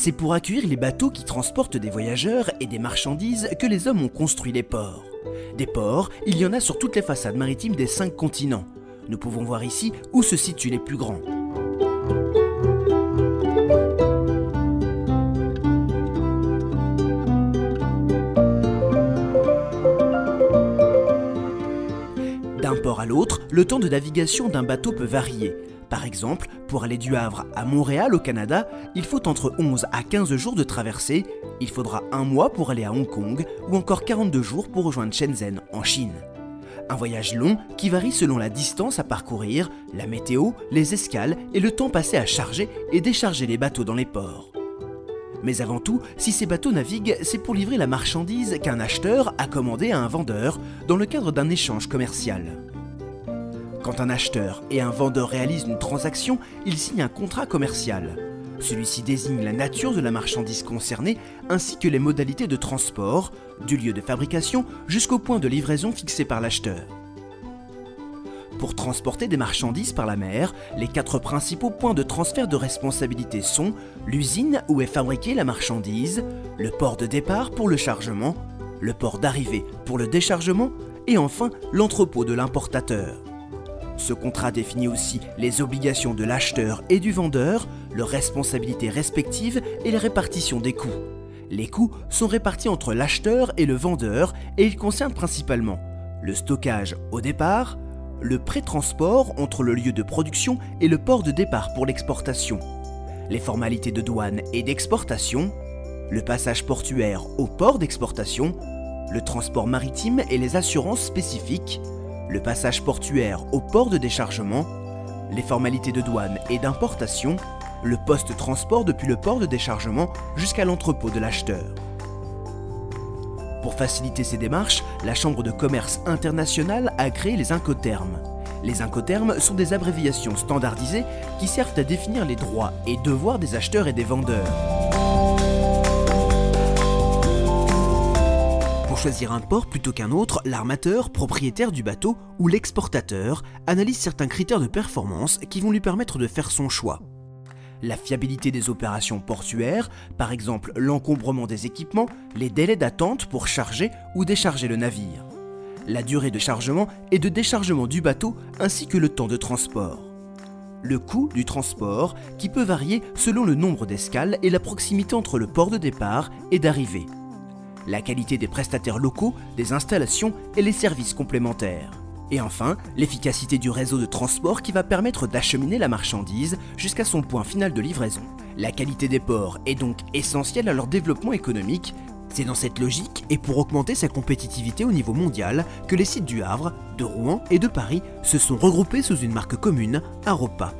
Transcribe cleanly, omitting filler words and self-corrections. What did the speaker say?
C'est pour accueillir les bateaux qui transportent des voyageurs et des marchandises que les hommes ont construit les ports. Des ports, il y en a sur toutes les façades maritimes des 5 continents. Nous pouvons voir ici où se situent les plus grands. D'un port à l'autre, le temps de navigation d'un bateau peut varier. Par exemple, pour aller du Havre à Montréal au Canada, il faut entre 11 à 15 jours de traversée, il faudra un mois pour aller à Hong Kong ou encore 42 jours pour rejoindre Shenzhen en Chine. Un voyage long qui varie selon la distance à parcourir, la météo, les escales et le temps passé à charger et décharger les bateaux dans les ports. Mais avant tout, si ces bateaux naviguent, c'est pour livrer la marchandise qu'un acheteur a commandée à un vendeur dans le cadre d'un échange commercial. Quand un acheteur et un vendeur réalisent une transaction, ils signent un contrat commercial. Celui-ci désigne la nature de la marchandise concernée ainsi que les modalités de transport, du lieu de fabrication jusqu'au point de livraison fixé par l'acheteur. Pour transporter des marchandises par la mer, les 4 principaux points de transfert de responsabilité sont l'usine où est fabriquée la marchandise, le port de départ pour le chargement, le port d'arrivée pour le déchargement et enfin l'entrepôt de l'importateur. Ce contrat définit aussi les obligations de l'acheteur et du vendeur, leurs responsabilités respectives et les répartitions des coûts. Les coûts sont répartis entre l'acheteur et le vendeur et ils concernent principalement le stockage au départ, le pré-transport entre le lieu de production et le port de départ pour l'exportation, les formalités de douane et d'exportation, le passage portuaire au port d'exportation, le transport maritime et les assurances spécifiques, le passage portuaire au port de déchargement, les formalités de douane et d'importation, le post-transport depuis le port de déchargement jusqu'à l'entrepôt de l'acheteur. Pour faciliter ces démarches, la Chambre de commerce internationale a créé les Incoterms. Les Incoterms sont des abréviations standardisées qui servent à définir les droits et devoirs des acheteurs et des vendeurs. Pour choisir un port plutôt qu'un autre, l'armateur, propriétaire du bateau ou l'exportateur analyse certains critères de performance qui vont lui permettre de faire son choix. La fiabilité des opérations portuaires, par exemple l'encombrement des équipements, les délais d'attente pour charger ou décharger le navire, la durée de chargement et de déchargement du bateau ainsi que le temps de transport. Le coût du transport qui peut varier selon le nombre d'escales et la proximité entre le port de départ et d'arrivée. La qualité des prestataires locaux, des installations et les services complémentaires. Et enfin, l'efficacité du réseau de transport qui va permettre d'acheminer la marchandise jusqu'à son point final de livraison. La qualité des ports est donc essentielle à leur développement économique. C'est dans cette logique et pour augmenter sa compétitivité au niveau mondial que les sites du Havre, de Rouen et de Paris se sont regroupés sous une marque commune, Aropa.